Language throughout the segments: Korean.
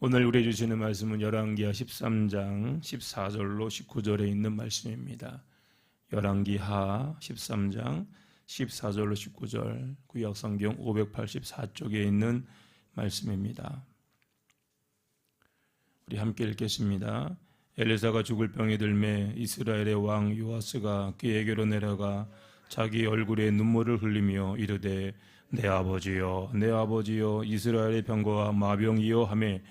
오늘 우리 주시는 말씀은 열왕기하 13장 14절로 19절에 있는 말씀입니다. 열왕기하 13장 14절로 19절 구약성경 584쪽에 있는 말씀입니다. 우리 함께 읽겠습니다. 엘리사가 죽을 병이 들매 이스라엘의 왕 요아스가 그에게로 내려가 자기 얼굴에 눈물을 흘리며 이르되 내 아버지여 내 아버지여 이스라엘의 병거와 마병이여 하매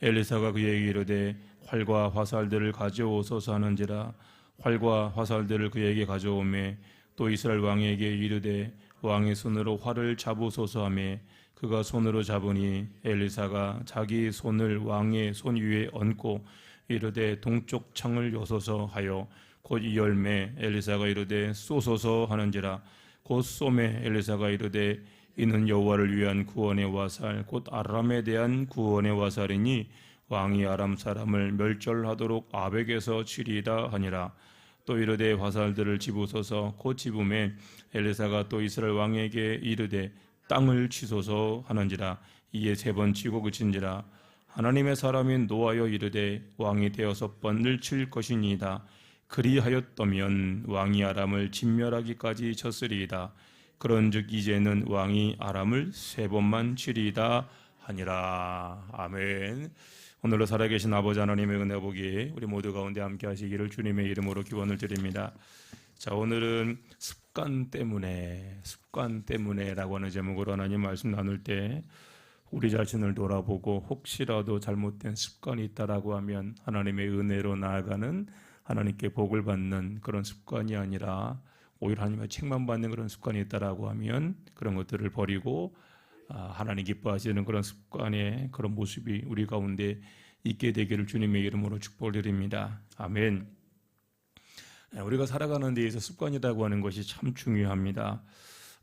엘리사가 그에게 이르되 활과 화살들을 가져오소서 하는지라 활과 화살들을 그에게 가져오매 또 이스라엘 왕에게 이르되 왕의 손으로 활을 잡으소서 하매 그가 손으로 잡으니 엘리사가 자기 손을 왕의 손 위에 얹고 이르되 동쪽 창을 여소서 하여 곧 이 열매 엘리사가 이르되 쏘소서 하는지라 곧 쏘매 엘리사가 이르되 이는 여호와를 위한 구원의 화살 곧 아람에 대한 구원의 화살이니 왕이 아람 사람을 멸절하도록 아벡에서 치리이다 하니라. 또 이르되 화살들을 집으소서 곧 집음에 엘리사가 또 이스라엘 왕에게 이르되 땅을 치소서 하는지라. 이에 세 번 치고 그친지라. 하나님의 사람인 노하여 이르되 왕이 대여섯 번을 칠 것이니이다. 그리하였더면 왕이 아람을 진멸하기까지 쳤으리이다. 그런즉 이제는 왕이 아람을 세 번만 치리이다 하니라. 아멘. 오늘로 살아계신 아버지 하나님의 은혜 보기 우리 모두 가운데 함께 하시기를 주님의 이름으로 기원을 드립니다. 자, 오늘은 습관 때문에라고 하는 제목으로 하나님 말씀 나눌 때 우리 자신을 돌아보고 혹시라도 잘못된 습관이 있다라고 하면 하나님의 은혜로 나아가는 하나님께 복을 받는 그런 습관이 아니라 오히려 하나님의 책만 받는 그런 습관이 있다라고 하면 그런 것들을 버리고 하나님 기뻐하시는 그런 습관의 그런 모습이 우리 가운데 있게 되기를 주님의 이름으로 축복을 드립니다. 아멘. 우리가 살아가는 데에서 습관이라고 하는 것이 참 중요합니다.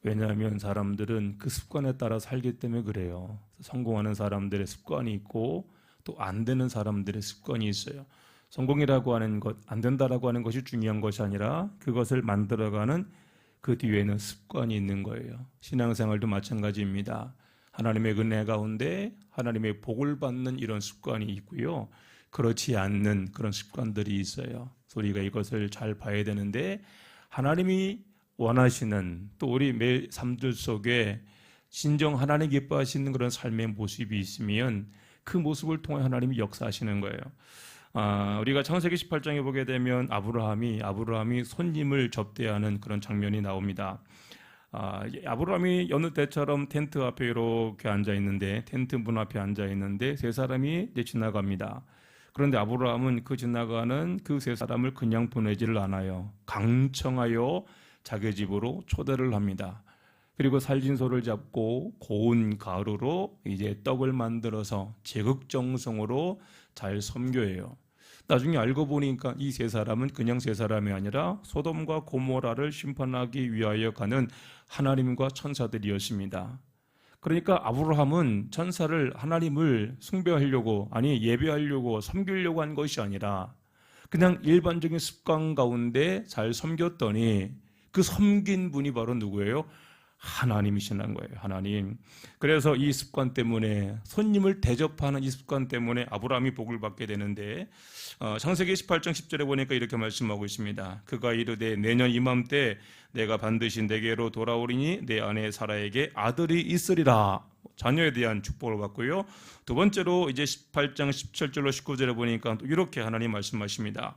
왜냐하면 사람들은 그 습관에 따라 살기 때문에 그래요. 성공하는 사람들의 습관이 있고 또 안 되는 사람들의 습관이 있어요. 성공이라고 하는 것, 안 된다라고 하는 것이 중요한 것이 아니라 그것을 만들어가는 그 뒤에는 습관이 있는 거예요. 신앙생활도 마찬가지입니다. 하나님의 은혜 가운데 하나님의 복을 받는 이런 습관이 있고요. 그렇지 않는 그런 습관들이 있어요. 우리가 이것을 잘 봐야 되는데 하나님이 원하시는 또 우리 매 삶들 속에 진정 하나님 기뻐하시는 그런 삶의 모습이 있으면 그 모습을 통해 하나님이 역사하시는 거예요. 우리가 창세기 18장에 보게 되면 아브라함이 손님을 접대하는 그런 장면이 나옵니다. 아브라함이 여느 때처럼 텐트 앞에 이렇게 앉아 있는데 텐트 문 앞에 앉아 있는데 세 사람이 이제 지나갑니다. 그런데 아브라함은 그 지나가는 그 세 사람을 그냥 보내지를 않아요. 강청하여 자기 집으로 초대를 합니다. 그리고 살진소를 잡고 고운 가루로 이제 떡을 만들어서 제극정성으로 잘 섬겨해요. 나중에 알고 보니까 이 세 사람은 그냥 세 사람이 아니라 소돔과 고모라를 심판하기 위하여 가는 하나님과 천사들이었습니다. 그러니까 아브라함은 천사를 하나님을 숭배하려고 예배하려고 섬기려고 한 것이 아니라 그냥 일반적인 습관 가운데 잘 섬겼더니 그 섬긴 분이 바로 누구예요? 하나님이시라는 거예요. 하나님. 그래서 이 습관 때문에 손님을 대접하는 이 습관 때문에 아브라함이 복을 받게 되는데 창세기 18장 10절에 보니까 이렇게 말씀하고 있습니다. 그가 이르되 내년 이맘때 내가 반드시 내게로 돌아오리니 내 아내 사라에게 아들이 있으리라. 자녀에 대한 축복을 받고요. 두 번째로 이제 18장 17절로 19절에 보니까 또 이렇게 하나님 말씀하십니다.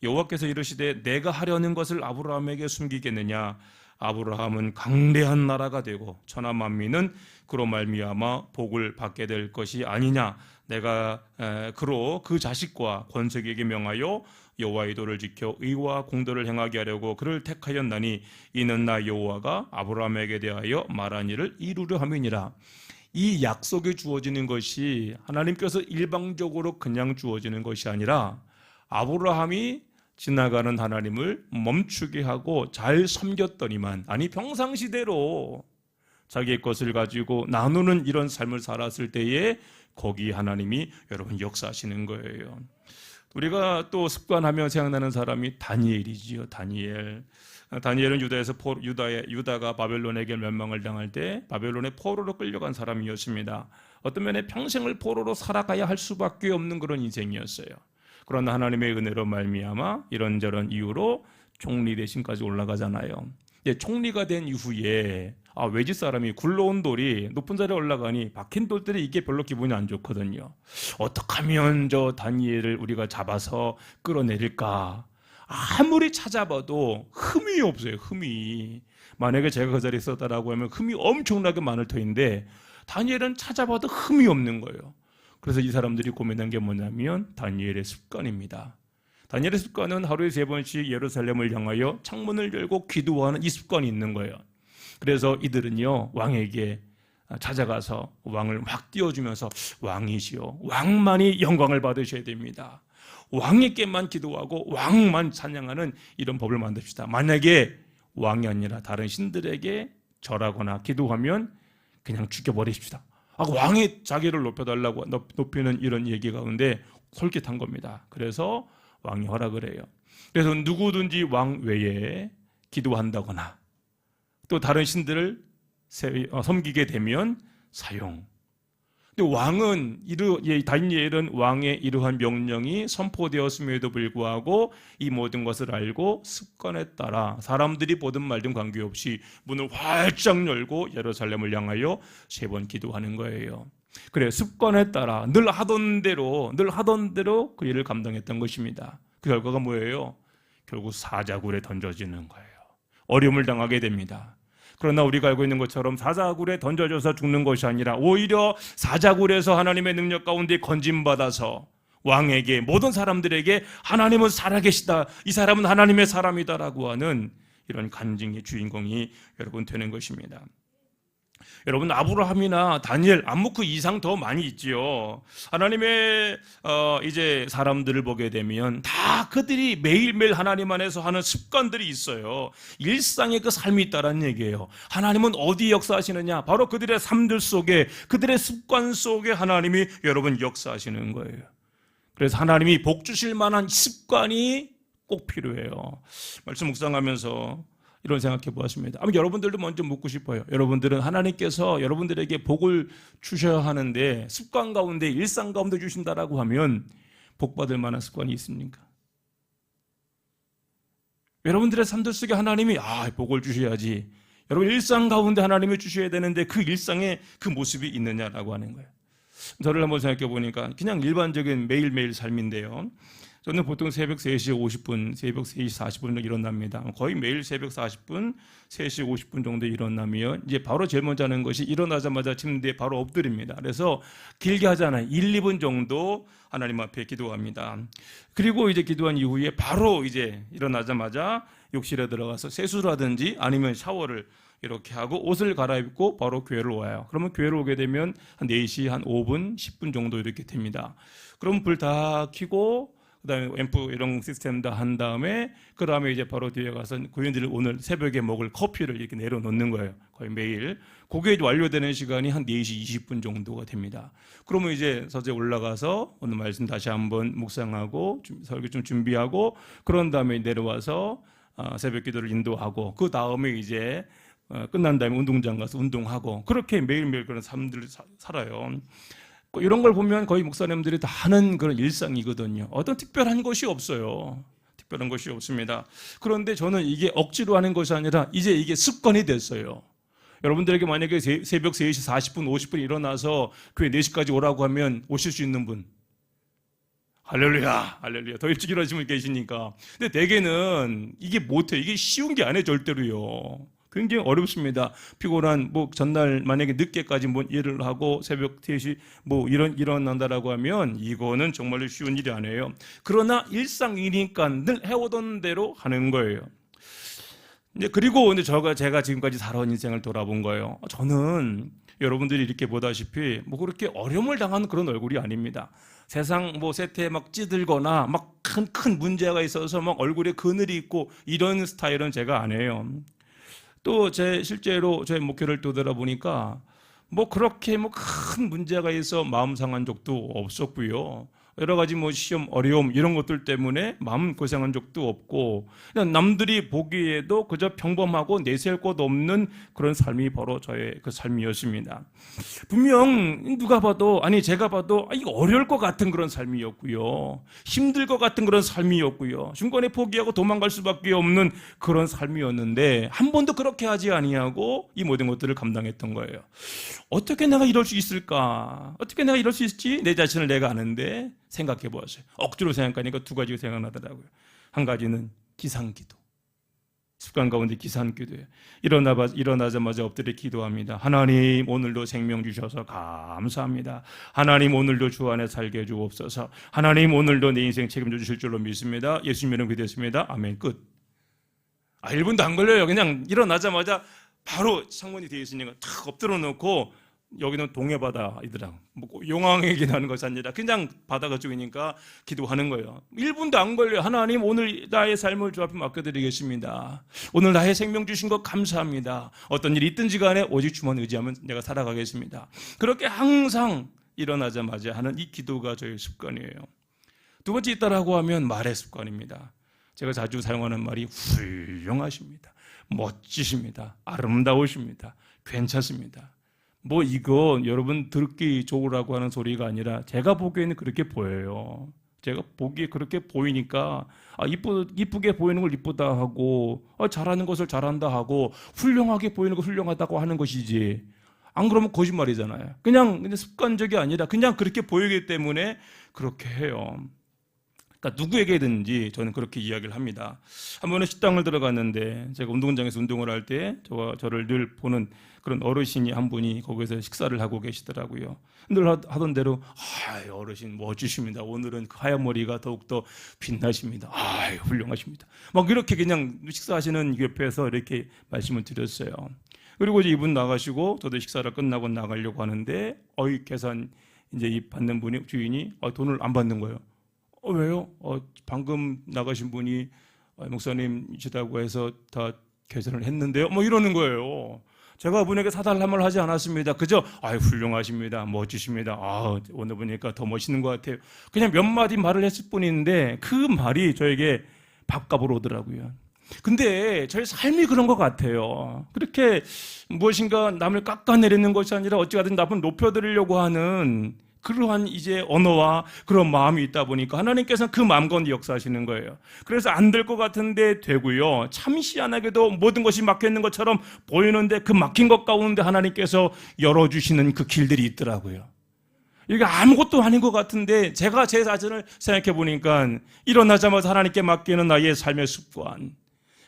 여호와께서 이르시되 내가 하려는 것을 아브라함에게 숨기겠느냐. 아브라함은 강대한 나라가 되고 천하 만민은 그로 말미암아 복을 받게 될 것이 아니냐. 내가 그로 그 자식과 권색에게 명하여 여호와의 도를 지켜 의와 공도를 행하게 하려고 그를 택하였나니 이는 나 여호와가 아브라함에게 대하여 말한 일을 이루려 함이니라. 이 약속이 주어지는 것이 하나님께서 일방적으로 그냥 주어지는 것이 아니라 아브라함이 지나가는 하나님을 멈추게 하고 잘 섬겼더니만 평상시대로 자기의 것을 가지고 나누는 이런 삶을 살았을 때에 거기 하나님이 여러분 역사하시는 거예요. 우리가 또 습관하면 생각나는 사람이 다니엘이지요. 다니엘은 유다가 바벨론에게 멸망을 당할 때 바벨론의 포로로 끌려간 사람이었습니다. 어떤 면에 평생을 포로로 살아가야 할 수밖에 없는 그런 인생이었어요. 그러나 하나님의 은혜로 말미암아 이런저런 이유로 총리 대신까지 올라가잖아요. 총리가 된 이후에 외지 사람이 굴러온 돌이 높은 자리에 올라가니 박힌 돌들이 이게 별로 기분이 안 좋거든요. 어떻게 하면 저 다니엘을 우리가 잡아서 끌어내릴까? 아무리 찾아봐도 흠이 없어요. 흠이. 만약에 제가 그 자리에 있었다라고 하면 흠이 엄청나게 많을 터인데 다니엘은 찾아봐도 흠이 없는 거예요. 그래서 이 사람들이 고민한 게 뭐냐면 다니엘의 습관입니다. 다니엘의 습관은 하루에 3번씩 예루살렘을 향하여 창문을 열고 기도하는 이 습관이 있는 거예요. 그래서 이들은요 왕에게 찾아가서 왕을 막 띄워주면서 왕이시여 왕만이 영광을 받으셔야 됩니다. 왕에게만 기도하고 왕만 찬양하는 이런 법을 만듭시다. 만약에 왕이 아니라 다른 신들에게 절하거나 기도하면 그냥 죽여버리십시다. 왕이 자기를 높여달라고 높이는 이런 얘기 가운데 솔깃한 겁니다. 그래서 왕이 허락을 해요. 그래서 누구든지 왕 외에 기도한다거나 또 다른 신들을 섬기게 되면 사용. 근데 왕은 다니엘은 왕의 이러한 명령이 선포되었음에도 불구하고 이 모든 것을 알고 습관에 따라 사람들이 보든 말든 관계없이 문을 활짝 열고 예루살렘을 향하여 3번 기도하는 거예요. 그래 습관에 따라 늘 하던 대로 그 일을 감당했던 것입니다. 그 결과가 뭐예요? 결국 사자굴에 던져지는 거예요. 어려움을 당하게 됩니다. 그러나 우리가 알고 있는 것처럼 사자굴에 던져져서 죽는 것이 아니라 오히려 사자굴에서 하나님의 능력 가운데 건짐받아서 왕에게 모든 사람들에게 하나님은 살아계시다, 이 사람은 하나님의 사람이다라고 하는 이런 간증의 주인공이 여러분 되는 것입니다. 여러분 아브라함이나 다니엘 그 이상 더 많이 있지요. 하나님의 이제 사람들을 보게 되면 다 그들이 매일매일 하나님 안에서 하는 습관들이 있어요. 일상의 그 삶이 있다는 얘기예요. 하나님은 어디 역사하시느냐? 바로 그들의 삶들 속에, 그들의 습관 속에 하나님이 여러분 역사하시는 거예요. 그래서 하나님이 복 주실 만한 습관이 꼭 필요해요. 말씀 묵상하면서 이런 생각해 보았습니다. 아마 여러분들도 먼저 묻고 싶어요. 여러분들은 하나님께서 여러분들에게 복을 주셔야 하는데 습관 가운데 일상 가운데 주신다라고 하면 복 받을 만한 습관이 있습니까? 여러분들의 삶들 속에 하나님이 복을 주셔야지, 여러분 일상 가운데 하나님이 주셔야 되는데 그 일상에 그 모습이 있느냐라고 하는 거예요. 저를 한번 생각해 보니까 그냥 일반적인 매일매일 삶인데요. 저는 보통 새벽 3시 50분, 새벽 3시 40분에 일어납니다. 거의 매일 새벽 40분, 3시 50분 정도 일어나면 이제 바로 제일 먼저 하는 것이 일어나자마자 침대에 바로 엎드립니다. 그래서 길게 하잖아요. 1, 2분 정도 하나님 앞에 기도합니다. 그리고 이제 기도한 이후에 바로 이제 일어나자마자 욕실에 들어가서 세수를 하든지 아니면 샤워를 이렇게 하고 옷을 갈아입고 바로 교회를 와요. 그러면 교회를 오게 되면 한 4시 한 5분, 10분 정도 이렇게 됩니다. 그럼 불 다 켜고 그다음에 앰프 이런 시스템 다 한 다음에 그다음에 이제 바로 뒤에 가서 교인들이 오늘 새벽에 먹을 커피를 이렇게 내려놓는 거예요. 거의 매일. 그게 완료되는 시간이 한 4시 20분 정도가 됩니다. 그러면 이제 서재 올라가서 오늘 말씀 다시 한번 묵상하고 설교 좀 준비하고 그런 다음에 내려와서 새벽 기도를 인도하고 그 다음에 이제 끝난 다음에 운동장 가서 운동하고 그렇게 매일매일 그런 삶들을 살아요. 이런 걸 보면 거의 목사님들이 다 하는 그런 일상이거든요. 어떤 특별한 것이 없어요. 특별한 것이 없습니다. 그런데 저는 이게 억지로 하는 것이 아니라 이제 이게 습관이 됐어요. 여러분들에게 만약에 새벽 3시 40분, 50분 일어나서 교회 4시까지 오라고 하면 오실 수 있는 분? 할렐루야, 할렐루야. 더 일찍 일어나시면 계시니까. 근데 대개는 이게 못해요. 이게 쉬운 게 아니에요, 절대로요. 굉장히 어렵습니다. 피곤한 전날 만약에 늦게까지 일을 하고 새벽 3시 일어난다라고 하면 이거는 정말로 쉬운 일이 아니에요. 그러나 일상이니까 늘 해오던 대로 하는 거예요. 이제 그리고 제가 지금까지 살아온 인생을 돌아본 거예요. 저는 여러분들이 이렇게 보다시피 그렇게 어려움을 당하는 그런 얼굴이 아닙니다. 세상 세태에 찌들거나 큰 문제가 있어서 얼굴에 그늘이 있고 이런 스타일은 제가 안 해요. 또 실제로 제 목회를 돌아보니까 그렇게 큰 문제가 있어 마음 상한 적도 없었고요. 여러 가지 뭐 시험, 어려움 이런 것들 때문에 마음 고생한 적도 없고 그냥 남들이 보기에도 그저 평범하고 내세울 것 없는 그런 삶이 바로 저의 그 삶이었습니다. 분명 누가 봐도 아니 제가 봐도 이거 어려울 것 같은 그런 삶이었고요. 힘들 것 같은 그런 삶이었고요. 중간에 포기하고 도망갈 수밖에 없는 그런 삶이었는데 한 번도 그렇게 하지 아니하고 이 모든 것들을 감당했던 거예요. 어떻게 내가 이럴 수 있을까? 어떻게 내가 이럴 수 있지? 내 자신을 내가 아는데 생각해 보았어요. 억지로 생각하니까 두 가지가 생각나더라고요. 한 가지는 기상기도. 습관 가운데 기상기도예요. 일어나자마자 엎드려 기도합니다. 하나님 오늘도 생명 주셔서 감사합니다. 하나님 오늘도 주 안에 살게 해주옵소서. 하나님 오늘도 내 인생 책임져 주실 줄로 믿습니다. 예수님이름 믿겠습니다. 아멘. 끝. 1분도 안 걸려요. 그냥 일어나자마자 바로 창문이 되어 있으니까 탁 엎드려 놓고 여기는 동해바다이더라고. 뭐 용왕에 기도하는 것이 아니라 그냥 바다가 쪽이니까 기도하는 거예요. 1분도 안 걸려요. 하나님 오늘 나의 삶을 주 앞에 맡겨드리겠습니다. 오늘 나의 생명 주신 것 감사합니다. 어떤 일이 있든지 간에 오직 주만 의지하면 내가 살아가겠습니다. 그렇게 항상 일어나자마자 하는 이 기도가 저의 습관이에요. 두 번째 있다라고 하면 말의 습관입니다. 제가 자주 사용하는 말이 훌륭하십니다. 멋지십니다. 아름다우십니다. 괜찮습니다. 뭐 이거 여러분 듣기 좋으라고 하는 소리가 아니라 제가 보기에는 그렇게 보여요. 제가 보기에 그렇게 보이니까 이쁘게 보이는 걸 이쁘다 하고 잘하는 것을 잘한다 하고 훌륭하게 보이는 걸 훌륭하다고 하는 것이지 안 그러면 거짓말이잖아요. 그냥 습관적이 아니라 그냥 그렇게 보이기 때문에 그렇게 해요. 그러니까 누구에게든지 저는 그렇게 이야기를 합니다. 한 번은 식당을 들어갔는데 제가 운동장에서 운동을 할 때 저를 늘 보는 그런 어르신이 한 분이 거기서 식사를 하고 계시더라고요. 늘 하던 대로 어르신 멋지십니다. 오늘은 하얀 머리가 더욱더 빛나십니다. 훌륭하십니다. 막 이렇게 그냥 식사하시는 옆에서 이렇게 말씀을 드렸어요. 그리고 이제 이분 나가시고 저도 식사를 끝나고 나가려고 하는데 계산 이제 이 받는 분이 주인이 돈을 안 받는 거예요. 왜요? 방금 나가신 분이 목사님이시다고 해서 다 계산을 했는데요. 뭐 이러는 거예요. 제가 분에게 사달함을 하지 않았습니다. 그저 훌륭하십니다. 멋지십니다. 오늘 보니까 더 멋있는 것 같아요. 그냥 몇 마디 말을 했을 뿐인데 그 말이 저에게 밥값으로 오더라고요. 근데 저희 삶이 그런 것 같아요. 그렇게 무엇인가 남을 깎아내리는 것이 아니라 어찌가든 남을 높여드리려고 하는 그러한 이제 언어와 그런 마음이 있다 보니까 하나님께서는 그 마음 가운데 역사하시는 거예요. 그래서 안 될 것 같은데 되고요. 참 희한하게도 모든 것이 막혀 있는 것처럼 보이는데 그 막힌 것 가운데 하나님께서 열어주시는 그 길들이 있더라고요. 이게 아무것도 아닌 것 같은데 제가 제 자신을 생각해 보니까 일어나자마자 하나님께 맡기는 나의 삶의 습관,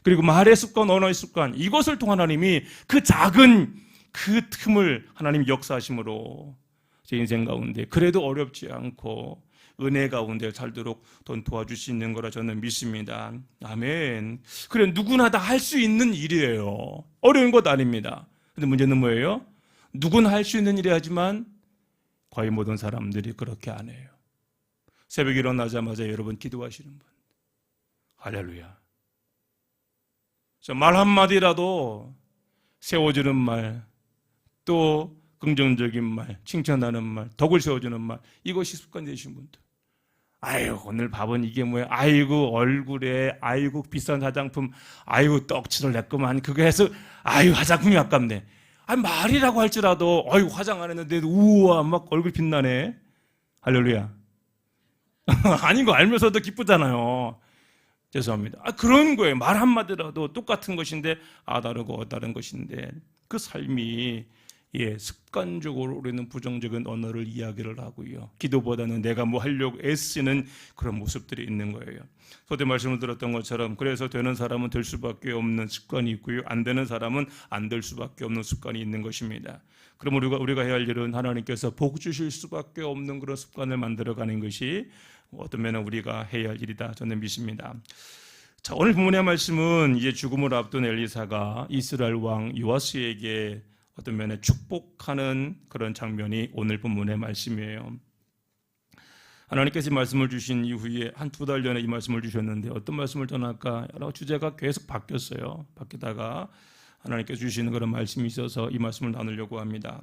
그리고 말의 습관, 언어의 습관, 이것을 통해 하나님이 그 작은 그 틈을 하나님이 역사하심으로 제 인생 가운데 그래도 어렵지 않고 은혜 가운데 살도록 도와줄 수 있는 거라 저는 믿습니다. 아멘. 그래 누구나 다 할 수 있는 일이에요. 어려운 것 아닙니다. 근데 문제는 뭐예요? 누구나 할 수 있는 일이지만 거의 모든 사람들이 그렇게 안 해요. 새벽에 일어나자마자 여러분 기도하시는 분, 할렐루야. 말 한마디라도 세워주는 말, 또 긍정적인 말, 칭찬하는 말, 덕을 세워주는 말, 이것이 습관되신 분들. 오늘 밥은 이게 뭐야? 얼굴에, 비싼 화장품, 떡칠을 냈구만. 그거 해서, 화장품이 아깝네. 말이라고 할지라도, 화장 안 했는데, 우와, 막 얼굴 빛나네. 할렐루야. 아닌 거 알면서도 기쁘잖아요. 죄송합니다. 그런 거예요. 말 한마디라도 똑같은 것인데, 다르고 다른 것인데, 그 삶이 습관적으로 우리는 부정적인 언어를 이야기를 하고요. 기도보다는 내가 뭐 하려고 애쓰는 그런 모습들이 있는 거예요. 소대 말씀을 들었던 것처럼 그래서 되는 사람은 될 수밖에 없는 습관이 있고요. 안 되는 사람은 안 될 수밖에 없는 습관이 있는 것입니다. 그럼 우리가 해야 할 일은 하나님께서 복 주실 수밖에 없는 그런 습관을 만들어가는 것이 어떤 면은 우리가 해야 할 일이다 저는 믿습니다. 자, 오늘 본문의 말씀은 이제 죽음을 앞둔 엘리사가 이스라엘 왕 요아스에게 어떤 면에 축복하는 그런 장면이 오늘 본문의 말씀이에요. 하나님께서 말씀을 주신 이후에 한 2달 전에 이 말씀을 주셨는데 어떤 말씀을 전할까? 여러 주제가 계속 바뀌었어요. 바뀌다가 하나님께서 주시는 그런 말씀이 있어서 이 말씀을 나누려고 합니다.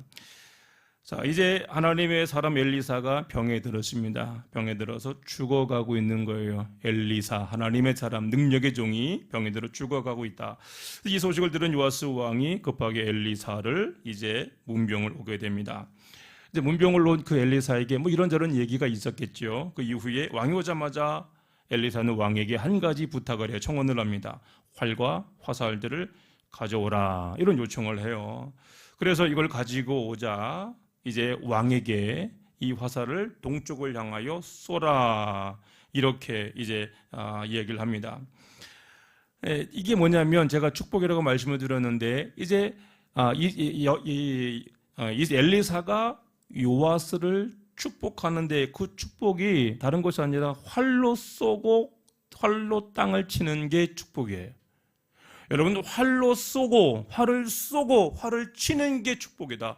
자, 이제 하나님의 사람 엘리사가 병에 들었습니다. 병에 들어서 죽어가고 있는 거예요. 엘리사, 하나님의 사람, 능력의 종이 병에 들어 죽어가고 있다. 이 소식을 들은 요아스 왕이 급하게 엘리사를 이제 문병을 오게 됩니다. 이제 문병을 온 그 엘리사에게 뭐 이런저런 얘기가 있었겠죠. 그 이후에 왕이 오자마자 엘리사는 왕에게 한 가지 부탁을 해요. 청원을 합니다. 활과 화살들을 가져오라, 이런 요청을 해요. 그래서 이걸 가지고 오자 이제 왕에게 이 화살을 동쪽을 향하여 쏘라, 이렇게 이제 얘기를 합니다. 이게 뭐냐면 제가 축복이라고 말씀을 드렸는데 이제 이 엘리사가 요아스를 축복하는데 그 축복이 다른 것이 아니라 활로 쏘고 활로 땅을 치는 게 축복이에요. 여러분, 활로 쏘고 활을 쏘고 활을 치는 게 축복이다.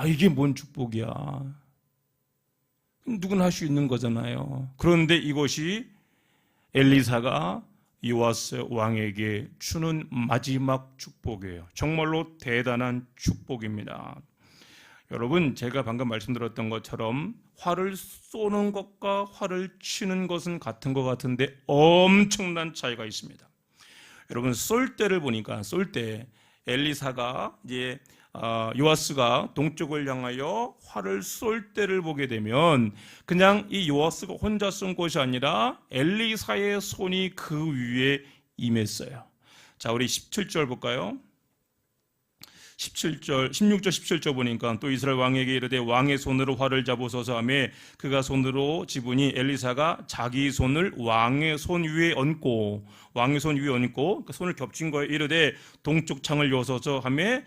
이게 뭔 축복이야? 누구나 할 수 있는 거잖아요. 그런데 이것이 엘리사가 요아스 왕에게 주는 마지막 축복이에요. 정말로 대단한 축복입니다. 여러분, 제가 방금 말씀드렸던 것처럼 활을 쏘는 것과 활을 치는 것은 같은 것 같은데 엄청난 차이가 있습니다. 여러분, 쏠 때를 보니까 쏠 때 엘리사가 이제 요아스가 동쪽을 향하여 활을 쏠 때를 보게 되면 그냥 이 요아스가 혼자 쏜 것이 아니라 엘리사의 손이 그 위에 임했어요. 자, 우리 17절 볼까요? 16절 17절 보니까 또 이스라엘 왕에게 이르되 왕의 손으로 활을 잡으소서 하며 그가 손으로 집으니 엘리사가 자기 손을 왕의 손 위에 얹고 그 손을 겹친 거에 이르되 동쪽 창을 여소서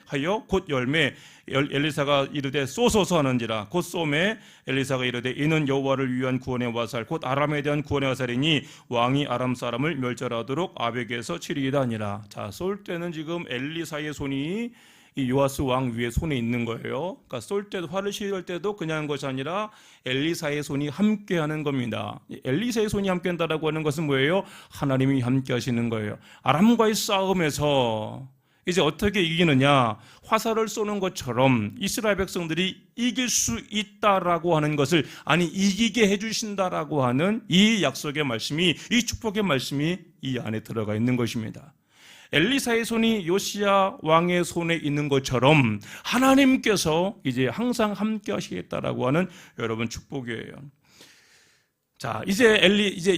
하여 곧 열매 엘리사가 이르되 쏘소서 하는지라 곧 쏘매 엘리사가 이르되 이는 여호와를 위한 구원의 화살 곧 아람에 대한 구원의 화살이니 왕이 아람 사람을 멸절하도록 아벡에서 치리이다 하니라. 자, 쏠 때는 지금 엘리사의 손이 이 요아스 왕 위에 손에 있는 거예요. 그러니까 쏠 때도 활을 휘둘 때도 그냥 한 것이 아니라 엘리사의 손이 함께하는 겁니다. 엘리사의 손이 함께한다라고 하는 것은 뭐예요? 하나님이 함께하시는 거예요. 아람과의 싸움에서 이제 어떻게 이기느냐? 화살을 쏘는 것처럼 이스라엘 백성들이 이길 수 있다라고 하는 것을 이기게 해주신다라고 하는 이 약속의 말씀이, 이 축복의 말씀이 이 안에 들어가 있는 것입니다. 엘리사의 손이 요시야 왕의 손에 있는 것처럼 하나님께서 이제 항상 함께 하시겠다라고 하는 여러분 축복이에요. 자, 이제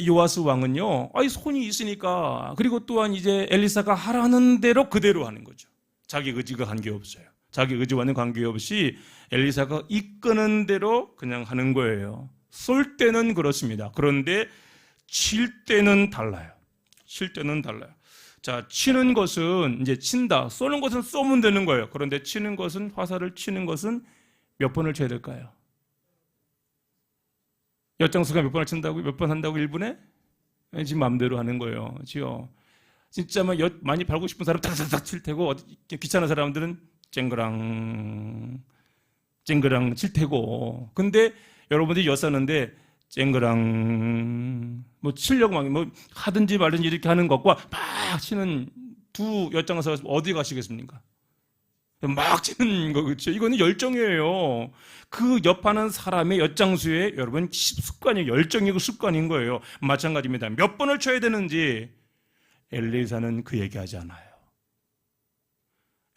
요아스 왕은요, 손이 있으니까, 그리고 또한 이제 엘리사가 하라는 대로 그대로 하는 거죠. 자기 의지가 관계없어요. 자기 의지와는 관계없이 엘리사가 이끄는 대로 그냥 하는 거예요. 쏠 때는 그렇습니다. 그런데 칠 때는 달라요. 자, 치는 것은 이제 친다. 쏘는 것은 쏘면 되는 거예요. 그런데 치는 것은, 화살을 치는 것은 몇 번을 쳐야 될까요? 엿장수가 몇 번을 친다고? 몇 번 한다고 1분에? 지금 마음대로 하는 거예요. 그렇죠? 진짜 막 엿 많이 밟고 싶은 사람 탁탁탁 칠 테고, 귀찮은 사람들은 쨍그랑 칠 테고. 근데 여러분들이 엿 사는데 쨍그랑 치려고 막 하든지 말든지 이렇게 하는 것과 막 치는 두 엿장사가 어디 가시겠습니까? 막 치는 거, 그렇죠? 이거는 열정이에요. 그 엿하는 사람의 엿장수의 여러분 습관이 열정이고 습관인 거예요. 마찬가지입니다. 몇 번을 쳐야 되는지 엘리사는 그 얘기하지 않아요.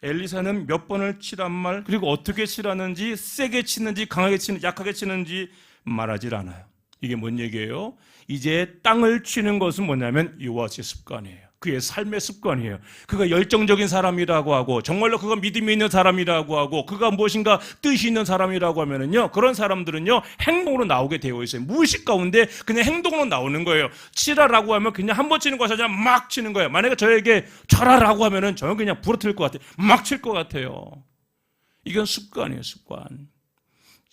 엘리사는 몇 번을 치란 말, 그리고 어떻게 치라는지, 세게 치는지 강하게 치는지 약하게 치는지 말하질 않아요. 이게 뭔 얘기예요? 이제 땅을 치는 것은 뭐냐면 요아스의 습관이에요. 그의 삶의 습관이에요. 그가 열정적인 사람이라고 하고, 정말로 그가 믿음이 있는 사람이라고 하고, 그가 무엇인가 뜻이 있는 사람이라고 하면은요, 그런 사람들은요 행동으로 나오게 되어 있어요. 무의식 가운데 그냥 행동으로 나오는 거예요. 치라라고 하면 그냥 한 번 치는 것이 아니라 막 치는 거예요. 만약에 저에게 쳐라라고 하면은 저는 그냥 부러뜨릴 것 같아요. 막 칠 것 같아요. 이건 습관이에요, 습관.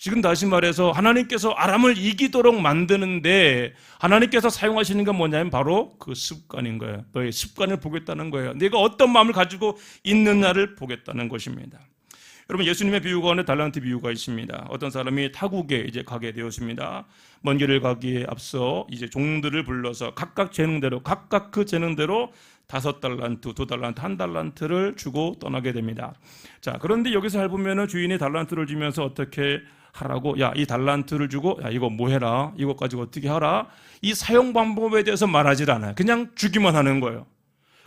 지금 다시 말해서 하나님께서 아람을 이기도록 만드는데 하나님께서 사용하시는 건 뭐냐면 바로 그 습관인 거예요. 너의 습관을 보겠다는 거예요. 내가 어떤 마음을 가지고 있느냐를 보겠다는 것입니다. 여러분, 예수님의 비유 가운데 달란트 비유가 있습니다. 어떤 사람이 타국에 이제 가게 되었습니다. 먼 길을 가기에 앞서 이제 종들을 불러서 각각 그 재능대로 5달란트, 2달란트, 1달란트를 주고 떠나게 됩니다. 자, 그런데 여기서 잘 보면은 주인이 달란트를 주면서 어떻게 하라고, 야, 이 달란트를 주고, 야, 이거 뭐 해라, 이거 가지고 어떻게 하라, 이 사용 방법에 대해서 말하질 않아요. 그냥 주기만 하는 거예요.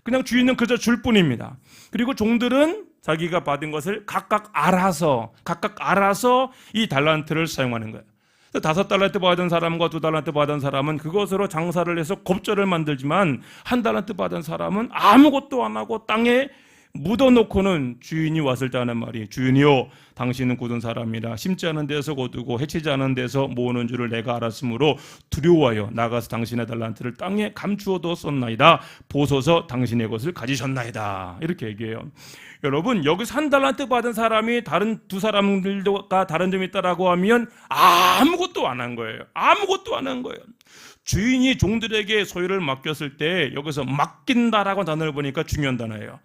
그냥 주인은 그저 줄 뿐입니다. 그리고 종들은 자기가 받은 것을 각각 알아서 이 달란트를 사용하는 거예요. 5달란트 받은 사람과 2달란트 받은 사람은 그것으로 장사를 해서 곱절을 만들지만 1달란트 받은 사람은 아무것도 안 하고 땅에 묻어놓고는 주인이 왔을 때 하는 말이, 주인이요, 당신은 굳은 사람이라 심지 않은 데서 거두고 해치지 않은 데서 모으는 줄을 내가 알았으므로 두려워하여 나가서 당신의 달란트를 땅에 감추어 두었나이다. 보소서 당신의 것을 가지셨나이다. 이렇게 얘기해요. 여러분, 여기서 1달란트 받은 사람이 다른 2사람들과 다른 점이 있다라고 하면 아무것도 안 한 거예요. 아무것도 안 한 거예요. 주인이 종들에게 소유를 맡겼을 때 여기서 맡긴다라고 단어를 보니까 중요한 단어예요.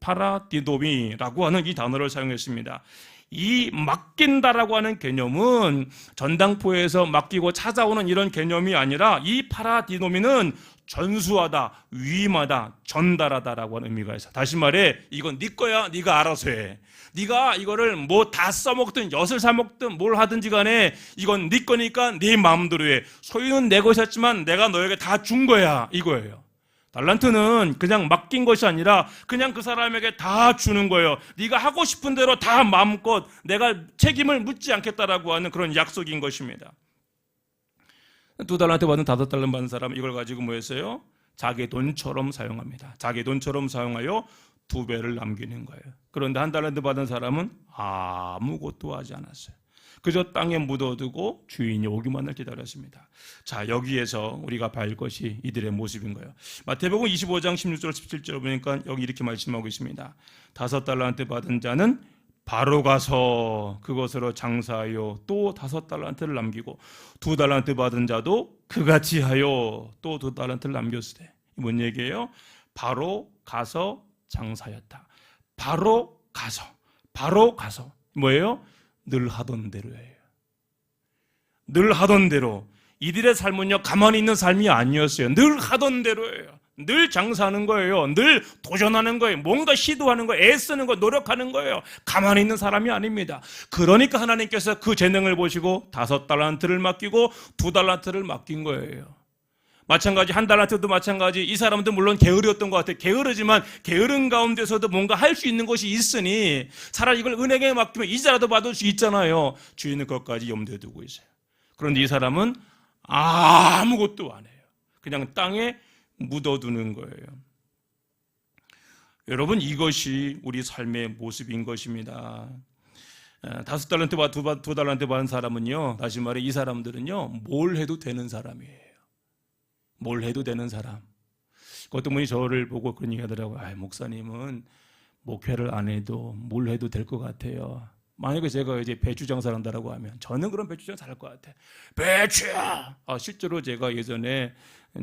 파라디도미라고 하는 이 단어를 사용했습니다. 이 맡긴다라고 하는 개념은 전당포에서 맡기고 찾아오는 이런 개념이 아니라 이 파라디도미는 전수하다, 위임하다, 전달하다라고 하는 의미가 있어요. 다시 말해, 이건 네 거야, 네가 알아서 해. 네가 이거를 뭐 다 써먹든 엿을 사먹든 뭘 하든지 간에 이건 네 거니까 네 마음대로 해. 소유는 내 것이었지만 내가 너에게 다 준 거야, 이거예요. 달란트는 그냥 맡긴 것이 아니라 그냥 그 사람에게 다 주는 거예요. 네가 하고 싶은 대로 다 마음껏 내가 책임을 묻지 않겠다라고 하는 그런 약속인 것입니다. 2달란트 받은 5달란트 받은 사람은 이걸 가지고 뭐 했어요? 자기 돈처럼 사용합니다. 자기 돈처럼 사용하여 2배를 남기는 거예요. 그런데 1달란트 받은 사람은 아무것도 하지 않았어요. 그저 땅에 묻어두고 주인이 오기만을 기다렸습니다. 자, 여기에서 우리가 봐야 할 것이 이들의 모습인 거예요. 마태복음 25장 16절 17절 보니까 여기 이렇게 말씀하고 있습니다. 5달란트 받은 자는 바로 가서 그것으로 장사하여 또 5달란트를 남기고 2달란트 받은 자도 그같이 하여 또 2달란트를 남겼으되. 뭔 얘기예요? 바로 가서 장사였다. 바로 가서 뭐예요? 늘 하던 대로예요. 늘 하던 대로. 이들의 삶은요, 가만히 있는 삶이 아니었어요. 늘 하던 대로예요. 늘 장사하는 거예요. 늘 도전하는 거예요. 뭔가 시도하는 거예요. 애쓰는 거예요. 노력하는 거예요. 가만히 있는 사람이 아닙니다. 그러니까 하나님께서 그 재능을 보시고 5달란트를 맡기고 2달란트를 맡긴 거예요. 마찬가지 1달란트도 마찬가지. 이 사람도 물론 게으르였던 것 같아요. 게으르지만 게으른 가운데서도 뭔가 할 수 있는 것이 있으니 차라리 이걸 은행에 맡기면 이자라도 받을 수 있잖아요. 주인은 그것까지 염두에 두고 있어요. 그런데 이 사람은 아무것도 안 해요. 그냥 땅에 묻어두는 거예요. 여러분, 이것이 우리 삶의 모습인 것입니다. 5달란트와 2달란트 받은 사람은요, 다시 말해 이 사람들은요, 뭘 해도 되는 사람이에요. 뭘 해도 되는 사람. 어떤 분이 저를 보고 그런 얘기 하더라고요. 목사님은 목회를 안 해도 뭘 해도 될 것 같아요. 만약에 제가 이제 배추 장사를 한다라고 하면 저는 그런 배추 장사 할 것 같아. 배추! 실제로 제가 예전에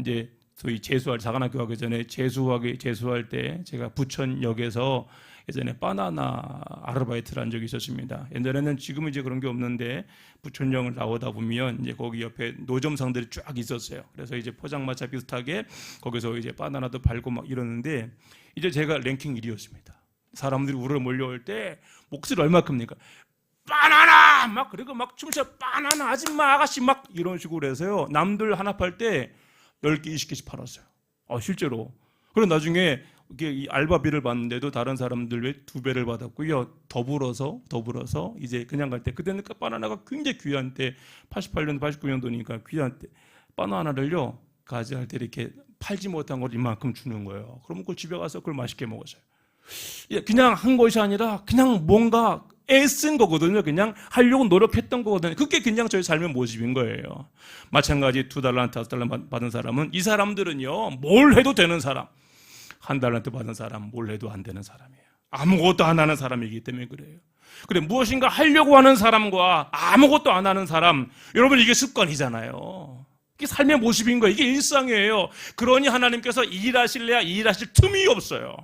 이제 소위 사관학교 가기 전에 재수할 때 제가 부천역에서 예전에 바나나 아르바이트를 한 적이 있었습니다. 옛날에는 지금은 이제 그런 게 없는데 부천역을 나오다 보면 이제 거기 옆에 노점상들이 쫙 있었어요. 그래서 이제 포장마차 비슷하게 거기서 이제 바나나도 팔고 막 이러는데 이제 제가 랭킹 1위였습니다. 사람들이 우르르 몰려올 때 목소리 얼마 큽니까? 바나나! 막 그리고 막 춤춰 바나나 아줌마 아가씨 막 이런 식으로 해서요. 남들 하나 팔 때 10개, 20개씩 팔았어요. 실제로. 그리고 나중에 이 알바비를 받는데도 다른 사람들 왜 2배를 받았고요. 더불어서 이제 그냥 갈 때 그때는 바나나가 굉장히 귀한 때 88년도 89년도니까 귀한 때 바나나를요 가져갈 때 이렇게 팔지 못한 걸 이만큼 주는 거예요. 그러면 그 집에 가서 그걸 맛있게 먹었어요. 그냥 한 것이 아니라 그냥 뭔가 애쓴 거거든요. 그냥 하려고 노력했던 거거든요. 그게 그냥 저희 삶의 모습인 거예요. 마찬가지 2달란트, 5달란트 받은 사람은 이 사람들은요 뭘 해도 되는 사람. 1달란트 받은 사람 뭘 해도 안 되는 사람이에요. 아무것도 안 하는 사람이기 때문에 그래요. 그래, 무엇인가 하려고 하는 사람과 아무것도 안 하는 사람, 여러분 이게 습관이잖아요. 이게 삶의 모습인 거예요. 이게 일상이에요. 그러니 하나님께서 일하실래야 일하실 틈이 없어요.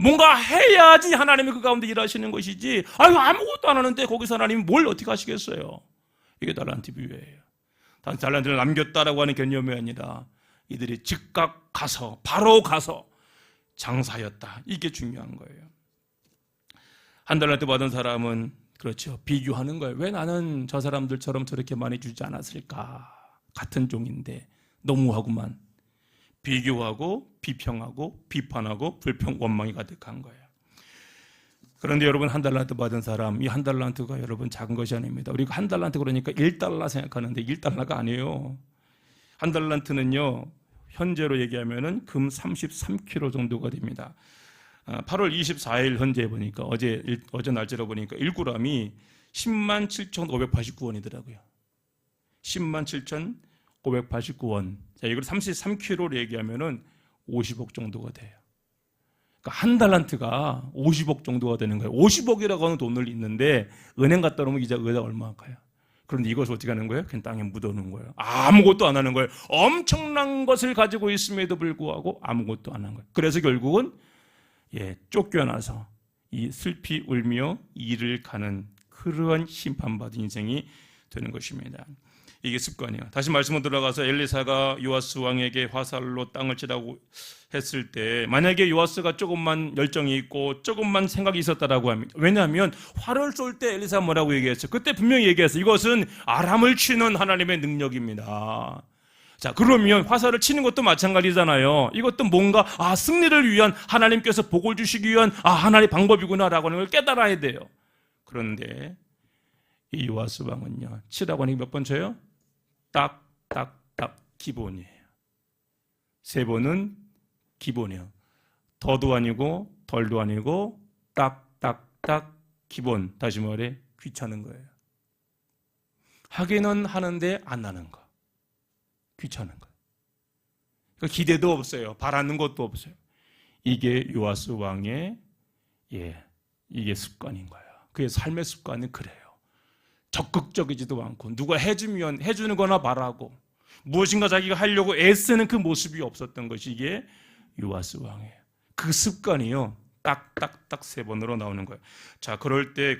뭔가 해야지 하나님이 그 가운데 일하시는 것이지 아무것도 안 하는데 거기서 하나님이 뭘 어떻게 하시겠어요. 이게 달란트 비유예요. 달란트를 남겼다라고 하는 개념이 아니라 이들이 즉각 가서 바로 가서 장사였다. 이게 중요한 거예요. 1달란트 받은 사람은 그렇죠. 비교하는 거예요. 왜 나는 저 사람들처럼 저렇게 많이 주지 않았을까? 같은 종인데 너무하구만. 비교하고 비평하고 비판하고 불평 원망이 가득한 거예요. 그런데 여러분, 한 달란트 받은 사람, 이 한 달란트가 여러분 작은 것이 아닙니다. 우리가 한 달란트 그러니까 1달러 생각하는데 1달러가 아니에요. 한 달란트는요, 현재로 얘기하면은 금 33kg 정도가 됩니다. 8월 24일 현재 보니까 어제 날짜로 보니까 1g이 107,589원이더라고요. 107,589원. 자, 이걸 33kg로 얘기하면은 50억 정도가 돼요. 그러니까 한 달란트가 50억 정도가 되는 거예요. 50억이라고 하는 돈을 있는데 은행 갔다 오면 이자가 얼마 할까요? 그런데 이것을 어떻게 하는 거예요? 그냥 땅에 묻어놓은 거예요. 아무것도 안 하는 거예요. 엄청난 것을 가지고 있음에도 불구하고 아무것도 안 하는 거예요. 그래서 결국은 쫓겨나서 이 슬피 울며 이를 가는 그러한 심판받은 인생이 되는 것입니다. 이게 습관이에요. 다시 말씀으로 들어가서 엘리사가 요아스 왕에게 화살로 땅을 치라고 했을 때, 만약에 요아스가 조금만 열정이 있고 조금만 생각이 있었다라고 합니다. 왜냐하면 활을 쏠 때 엘리사가 뭐라고 얘기했어요? 그때 분명히 얘기했어요. 이것은 아람을 치는 하나님의 능력입니다. 자, 그러면 화살을 치는 것도 마찬가지잖아요. 이것도 뭔가 승리를 위한, 하나님께서 복을 주시기 위한 하나님의 방법이구나라고 하는 걸 깨달아야 돼요. 그런데 이 요아스 왕은요, 치라고 하는 게 몇 번 쳐요? 딱 기본이에요. 3번은 기본이에요. 더도 아니고 덜도 아니고 딱 기본. 다시 말해 귀찮은 거예요. 하기는 하는데 안 하는 거. 귀찮은 거. 그러니까 기대도 없어요. 바라는 것도 없어요. 이게 요아스 왕의 이게 습관인 거예요. 그의 삶의 습관은 그래요. 적극적이지도 않고 누가 해주면 해주는 거나 바라고 무엇인가 자기가 하려고 애쓰는 그 모습이 없었던 것이 이게 요아스 왕이에요. 그 습관이요, 딱 3번으로 나오는 거예요. 자, 그럴 때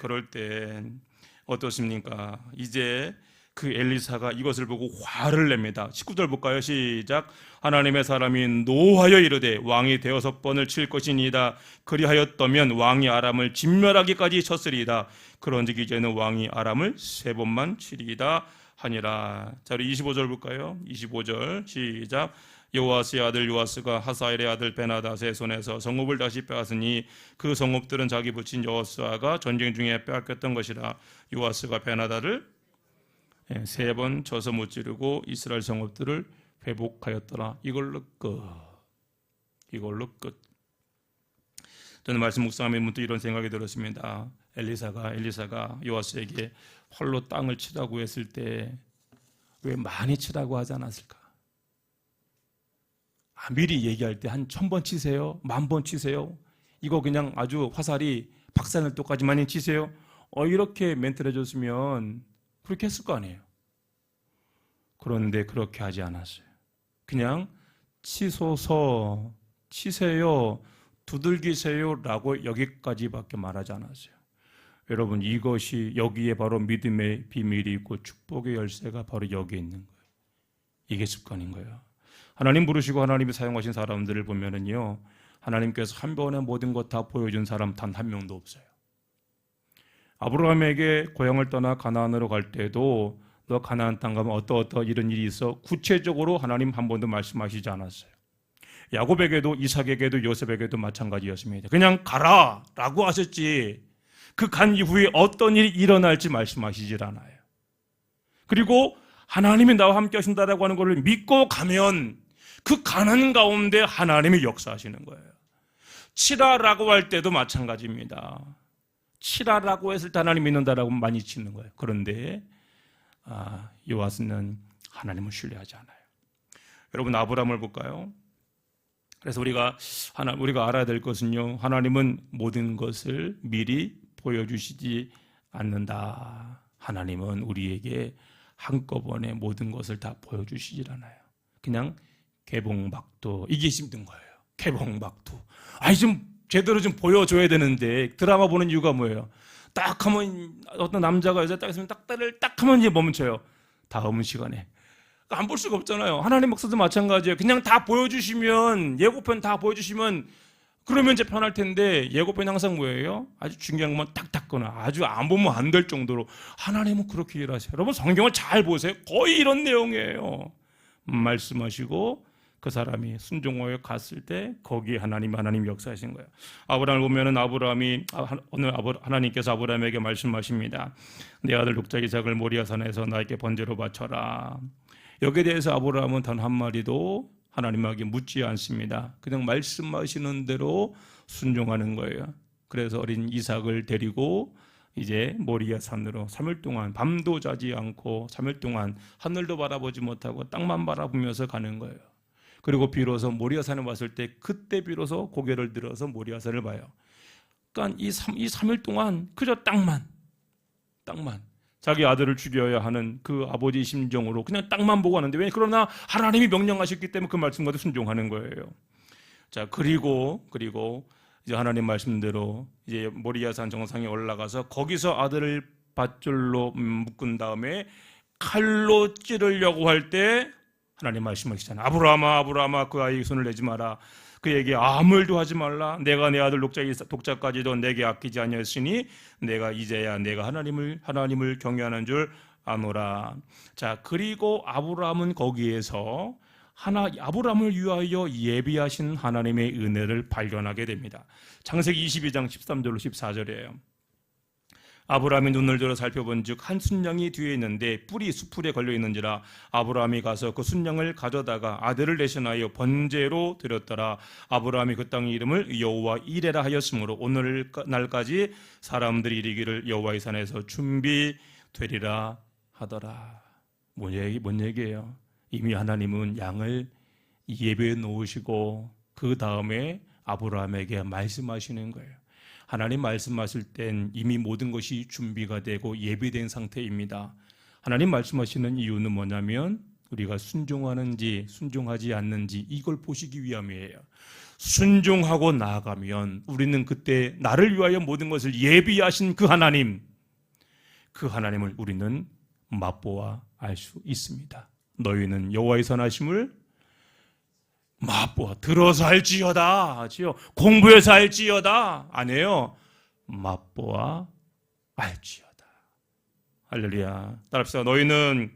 어떻습니까? 이제 그 엘리사가 이것을 보고 화를 냅니다. 19절 볼까요? 시작. 하나님의 사람이 노하여 이르되 왕이 6번을 칠 것이니이다. 그리하였더면 왕이 아람을 진멸하기까지 쳤으리이다. 그런즉 이제는 왕이 아람을 3번만 치리이다 하니라. 자, 우리 25절 볼까요? 25절 시작. 요아스의 아들 요아스가 하사엘의 아들 베나닷의 손에서 성읍을 다시 빼앗으니 그 성읍들은 자기 부친 여호수아가 전쟁 중에 빼앗겼던 것이라. 요아스가 베나닷을 3번 쳐서 무찌르고 이스라엘 성읍들을 회복하였더라. 이걸로 끝. 저는 말씀 묵상하며 문득 이런 생각이 들었습니다. 엘리사가 요아스에게 활로 땅을 치라고 했을 때 왜 많이 치라고 하지 않았을까? 미리 얘기할 때 한 1000번 치세요, 10,000번 치세요, 이거 그냥 아주 화살이 박살날때까지만 치세요, 이렇게 멘트를 해줬으면 그렇게 했을 거 아니에요. 그런데 그렇게 하지 않았어요. 그냥 치소서, 치세요, 두들기세요 라고 여기까지밖에 말하지 않았어요. 여러분, 이것이 여기에 바로 믿음의 비밀이 있고 축복의 열쇠가 바로 여기에 있는 거예요. 이게 습관인 거예요. 하나님 부르시고 하나님이 사용하신 사람들을 보면은요, 하나님께서 한 번에 모든 것 다 보여준 사람 단 한 명도 없어요. 아브라함에게 고향을 떠나 가나안으로 갈 때도 너 가나안 땅 가면 어떠 이런 일이 있어 구체적으로 하나님 한 번도 말씀하시지 않았어요. 야곱에게도 이삭에게도 요셉에게도 마찬가지였습니다. 그냥 가라 라고 하셨지 그 간 이후에 어떤 일이 일어날지 말씀하시질 않아요. 그리고 하나님이 나와 함께 하신다라고 하는 것을 믿고 가면 그 가는 가운데 하나님이 역사하시는 거예요. 치라라고 할 때도 마찬가지입니다. 치라라고 했을 때 하나님 믿는다라고 많이 치는 거예요. 그런데 요아스는 하나님을 신뢰하지 않아요. 여러분, 아브라함을 볼까요? 그래서 우리가 알아야 될 것은요, 하나님은 모든 것을 미리 보여주시지 않는다. 하나님은 우리에게 한꺼번에 모든 것을 다 보여주시질 않아요. 그냥 개봉박두, 이게 힘든 거예요. 개봉박두. 좀 제대로 좀 보여줘야 되는데, 드라마 보는 이유가 뭐예요? 딱 하면 어떤 남자가 여자 딱 있으면 딱 하면 이제 멈춰요. 다음 시간에. 안 볼 수가 없잖아요. 하나님 목사도 마찬가지예요. 그냥 다 보여주시면, 예고편 다 보여주시면 그러면 이제 편할 텐데 예고편이 항상 뭐예요? 아주 중요한 것만 딱 닦거나 아주 안 보면 안 될 정도로 하나님은 그렇게 일하세요. 여러분 성경을 잘 보세요. 거의 이런 내용이에요. 말씀하시고 그 사람이 순종하여 갔을 때 거기에 하나님 역사하신 거예요. 아브라함을 보면은 오늘 하나님께서 아브라함에게 말씀하십니다. 내 아들 독자 이삭을 모리아산에서 나에게 번제로 바쳐라. 여기에 대해서 아브라함은 단 한마디도 하나님에게 묻지 않습니다. 그냥 말씀하시는 대로 순종하는 거예요. 그래서 어린 이삭을 데리고 이제 모리아 산으로 3일 동안 밤도 자지 않고 3일 동안 하늘도 바라보지 못하고 땅만 바라보면서 가는 거예요. 그리고 비로소 모리아 산에 왔을 때 그때 비로소 고개를 들어서 모리아 산을 봐요. 그러니까 이 3일 동안 그저 땅만 자기 아들을 죽여야 하는 그 아버지 심정으로 그냥 땅만 보고 하는데 왜? 그러나 하나님이 명령하셨기 때문에 그 말씀과도 순종하는 거예요. 자, 그리고 이제 하나님 말씀대로 이제 모리아산 정상에 올라가서 거기서 아들을 밧줄로 묶은 다음에 칼로 찌르려고 할 때 하나님 말씀하시잖아요. 아브라함아 그 아이의 손을 내지 마라. 그에게 아무 일도 하지 말라. 내가 내 아들 독자까지도 내게 아끼지 아니하였으니 내가 이제야 내가 하나님을 경외하는 줄 아노라. 자, 그리고 아브라함은 거기에서 아브라함을 위하여 예비하신 하나님의 은혜를 발견하게 됩니다. 창세기 22장 13절로 14절이에요. 아브라함이 눈을 들어 살펴본즉 한 순양이 뒤에 있는데 뿔이 수풀에 걸려 있는지라 아브라함이 가서 그 순양을 가져다가 아들을 대신하여 번제로 드렸더라. 아브라함이 그 땅의 이름을 여호와 이레라 하였으므로 오늘날까지 사람들이 이르기를 여호와의 산에서 준비되리라 하더라. 뭔 얘기예요? 이미 하나님은 양을 예배해 놓으시고 그 다음에 아브라함에게 말씀하시는 거예요. 하나님 말씀하실 땐 이미 모든 것이 준비가 되고 예비된 상태입니다. 하나님 말씀하시는 이유는 뭐냐면 우리가 순종하는지 순종하지 않는지 이걸 보시기 위함이에요. 순종하고 나아가면 우리는 그때 나를 위하여 모든 것을 예비하신 그 하나님을 우리는 맛보아 알 수 있습니다. 너희는 여호와의 선하심을 맛보아 들어서 알지어다 하지요. 공부해서 알지어다 아니에요. 맛보아 알지어다. 할렐루야. 따라합시다. 너희는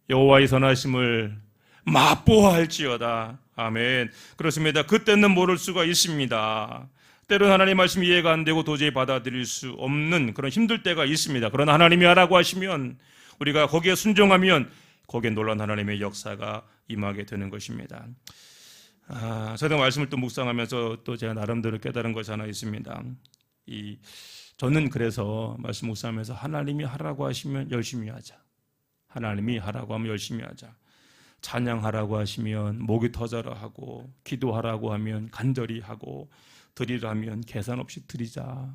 여호와의 선하심을 맛보아 알지어다. 아멘. 그렇습니다. 그때는 모를 수가 있습니다. 때로는 하나님 말씀이 이해가 안 되고 도저히 받아들일 수 없는 그런 힘들 때가 있습니다. 그러나 하나님이 하라고 하시면 우리가 거기에 순종하면 거기에 놀라운 하나님의 역사가 임하게 되는 것입니다. 저도 말씀을 또 묵상하면서 또 제가 나름대로 깨달은 것이 하나 있습니다. 저는 그래서 말씀 묵상하면서 하나님이 하라고 하시면 열심히 하자. 하나님이 하라고 하면 열심히 하자. 찬양하라고 하시면 목이 터져라 하고, 기도하라고 하면 간절히 하고, 드리라면 계산 없이 드리자.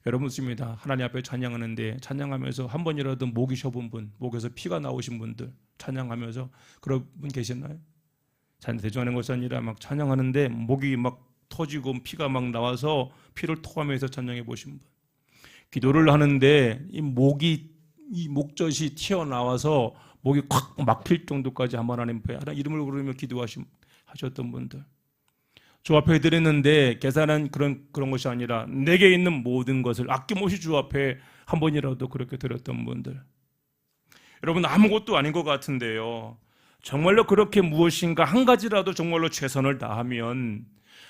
여러분 묻습니다. 하나님 앞에 찬양하는데 찬양하면서 한 번이라도 목이 쉬어본 분, 목에서 피가 나오신 분들 찬양하면서 그런 분 계셨나요? 대충하는 것이 아니라 막 찬양하는데 목이 막 터지고 피가 막 나와서 피를 토하면서 찬양해 보신 분, 기도를 하는데 이 목젖이 튀어나와서 목이 콱 막힐 정도까지 한번 하나님 앞에 이름을 부르며 기도하셨던 분들, 주 앞에 해드렸는데 계산한 그런 것이 아니라 내게 있는 모든 것을 아낌없이 주 앞에 한 번이라도 그렇게 드렸던 분들, 여러분 아무것도 아닌 것 같은데요, 정말로 그렇게 무엇인가 한 가지라도 정말로 최선을 다하면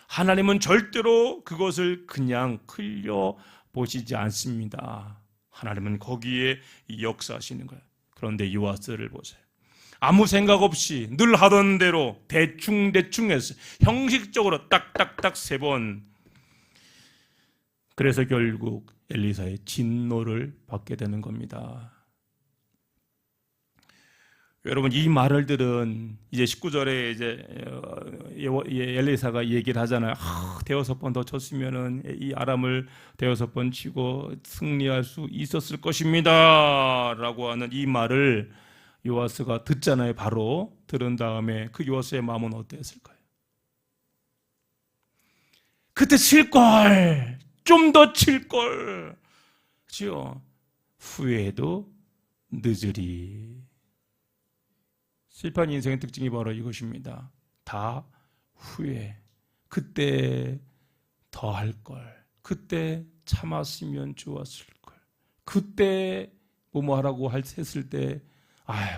하나님은 절대로 그것을 그냥 흘려보시지 않습니다. 하나님은 거기에 역사하시는 거예요. 그런데 요아스를 보세요. 아무 생각 없이 늘 하던 대로 대충 했어요. 형식적으로 딱딱딱 3번. 그래서 결국 엘리사의 진노를 받게 되는 겁니다. 여러분 이 말을 들은 이제 19절에 이제 엘리사가 얘기를 하잖아요. 6번 더 쳤으면은 이 아람을 6번 치고 승리할 수 있었을 것입니다라고 하는 이 말을 요아스가 듣잖아요. 바로 들은 다음에 그 요아스의 마음은 어땠을까요? 그때 칠걸, 좀 더 칠걸, 그렇죠? 후회해도 늦으리. 실패한 인생의 특징이 바로 이것입니다. 다 후회. 그때 더 할 걸. 그때 참았으면 좋았을 걸. 그때 뭐뭐 하라고 했을 때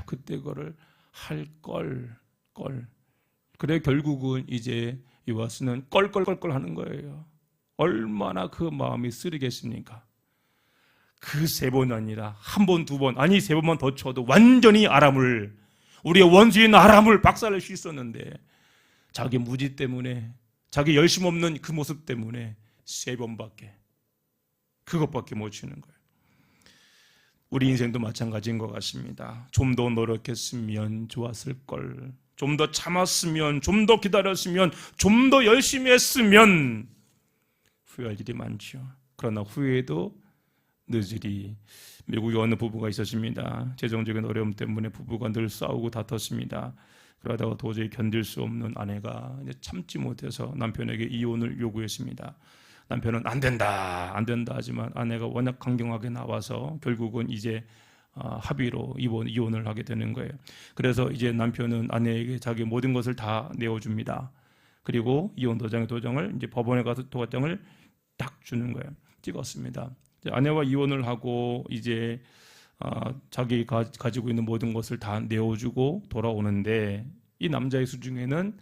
그때 그거를 할 걸. 그래 결국은 이제 요아스는 껄껄껄껄 하는 거예요. 얼마나 그 마음이 쓰리겠습니까? 그 세 번 아니라 한 번, 두 번, 아니 세 번만 더 쳐도 완전히 아람을, 우리의 원수인 아람을 박살낼 수 있었는데 자기 무지 때문에, 자기 열심 없는 그 모습 때문에 세 번밖에, 그것밖에 못 치는 거예요. 우리 인생도 마찬가지인 것 같습니다. 좀 더 노력했으면 좋았을 걸, 좀 더 참았으면, 좀 더 기다렸으면, 좀 더 열심히 했으면 후회할 일이 많죠. 그러나 후회도 늦으리. 미국에 어느 부부가 있었습니다. 재정적인 어려움 때문에 부부가 늘 싸우고 다퉜습니다. 그러다가 도저히 견딜 수 없는 아내가 이제 참지 못해서 남편에게 이혼을 요구했습니다. 남편은 안 된다 하지만 아내가 워낙 강경하게 나와서 결국은 이제 합의로 이혼을 하게 되는 거예요. 그래서 이제 남편은 아내에게 자기 모든 것을 다 내어줍니다. 그리고 이혼 도장을 이제 법원에 가서 도장을 딱 주는 거예요. 찍었습니다. 아내와 이혼을 하고 이제 자기가 가지고 있는 모든 것을 다 내어주고 돌아오는데 이 남자의 수중에는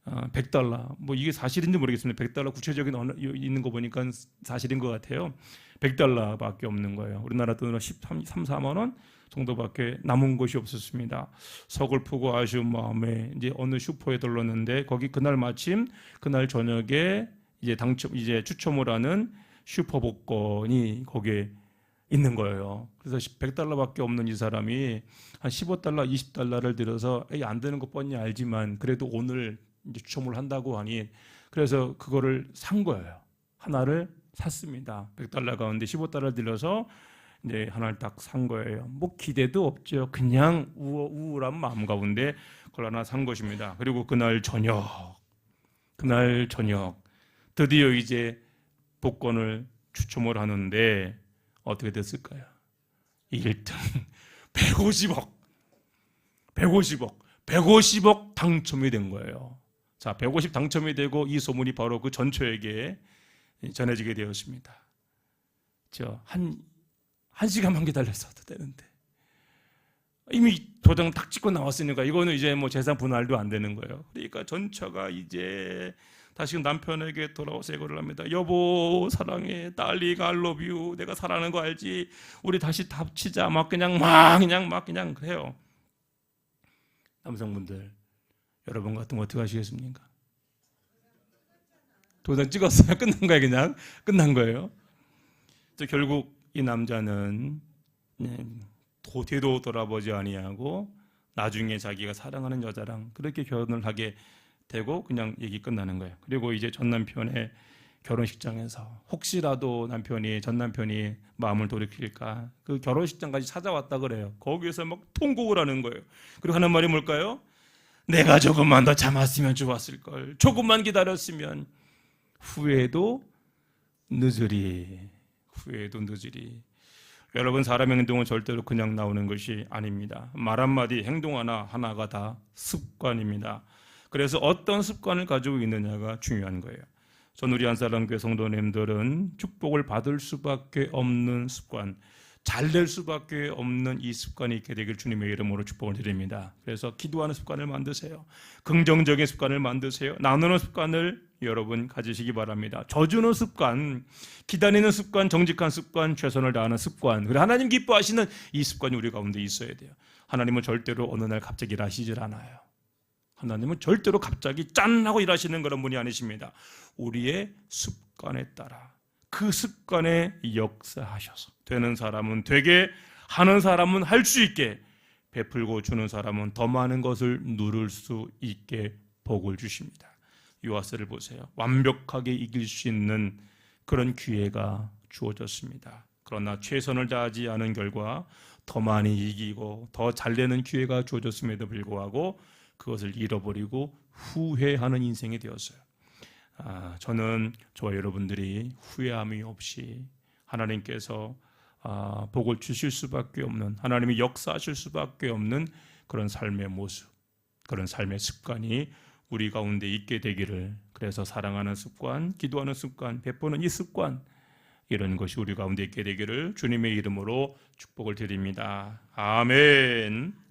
$100, 뭐 이게 사실인지 모르겠습니다. $100 구체적인 있는 거 보니까 사실인 것 같아요. $100밖에 없는 거예요. 우리나라 돈으로 13, 4만 원 정도밖에 남은 것이 없었습니다. 서글프고 아쉬운 마음에 이제 어느 슈퍼에 들렀는데 거기 그날 마침 그날 저녁에 이제 추첨을 하는 슈퍼 복권이 거기에 있는 거예요. 그래서 $100밖에 없는 이 사람이 한 $15, $20를 들여서 안 되는 거 뻔히 알지만 그래도 오늘 이제 추첨을 한다고 하니 그래서 그거를 산 거예요. 하나를 샀습니다. $100 가운데 $15 들여서 이제 하나를 딱 산 거예요. 뭐 기대도 없죠. 그냥 우울한 마음 가운데 그걸 하나 산 것입니다. 그리고 그날 저녁 드디어 이제 복권을 추첨을 하는데 어떻게 됐을까요? 1등 150억 당첨이 된 거예요. 자, 150 당첨이 되고 이 소문이 바로 그 전처에게 전해지게 되었습니다. 한 시간만 기다렸어도 되는데 이미 도장 딱 찍고 나왔으니까 이거는 이제 뭐 재산 분할도 안 되는 거예요. 그러니까 전처가 이제 다시 남편에게 돌아와서 예고를 합니다. 여보 사랑해, 딸리가 I love you, 내가 사랑하는 거 알지? 우리 다시 합치자. 막 그냥 그래요. 남성분들 여러분 같으면 어떻게 하시겠습니까? 도장 찍었어요. 끝난 거예요. 그냥 끝난 거예요. 결국 이 남자는 뒤도 돌아보지 아니하고 나중에 자기가 사랑하는 여자랑 그렇게 결혼을 하게 되고 그냥 얘기 끝나는 거예요. 그리고 이제 전 남편의 결혼식장에서 혹시라도 전 남편이 마음을 돌이킬까 그 결혼식장까지 찾아왔다 그래요. 거기에서 막 통곡을 하는 거예요. 그리고 하는 말이 뭘까요? 내가 조금만 더 참았으면 좋았을 걸. 조금만 기다렸으면. 후회도 늦으리. 여러분, 사람의 행동은 절대로 그냥 나오는 것이 아닙니다. 말 한마디, 행동 하나가 다 습관입니다. 그래서 어떤 습관을 가지고 있느냐가 중요한 거예요. 전 우리 한사랑교회 성도님들은 축복을 받을 수밖에 없는 습관, 잘 될 수밖에 없는 이 습관이 있게 되길 주님의 이름으로 축복을 드립니다. 그래서 기도하는 습관을 만드세요. 긍정적인 습관을 만드세요. 나누는 습관을 여러분 가지시기 바랍니다. 져주는 습관, 기다리는 습관, 정직한 습관, 최선을 다하는 습관, 그리고 하나님 기뻐하시는 이 습관이 우리 가운데 있어야 돼요. 하나님은 절대로 어느 날 갑자기 일하시질 않아요. 하나님은 절대로 갑자기 짠 하고 일하시는 그런 분이 아니십니다. 우리의 습관에 따라 그 습관에 역사하셔서 되는 사람은 되게, 하는 사람은 할 수 있게, 베풀고 주는 사람은 더 많은 것을 누릴 수 있게 복을 주십니다. 요아스를 보세요. 완벽하게 이길 수 있는 그런 기회가 주어졌습니다. 그러나 최선을 다하지 않은 결과 더 많이 이기고 더 잘되는 기회가 주어졌음에도 불구하고 그것을 잃어버리고 후회하는 인생이 되었어요. 저는 저와 여러분들이 후회함이 없이 하나님께서 복을 주실 수밖에 없는, 하나님이 역사하실 수밖에 없는 그런 삶의 모습, 그런 삶의 습관이 우리 가운데 있게 되기를, 그래서 사랑하는 습관, 기도하는 습관, 베푸는 이 습관, 이런 것이 우리 가운데 있게 되기를 주님의 이름으로 축복을 드립니다. 아멘.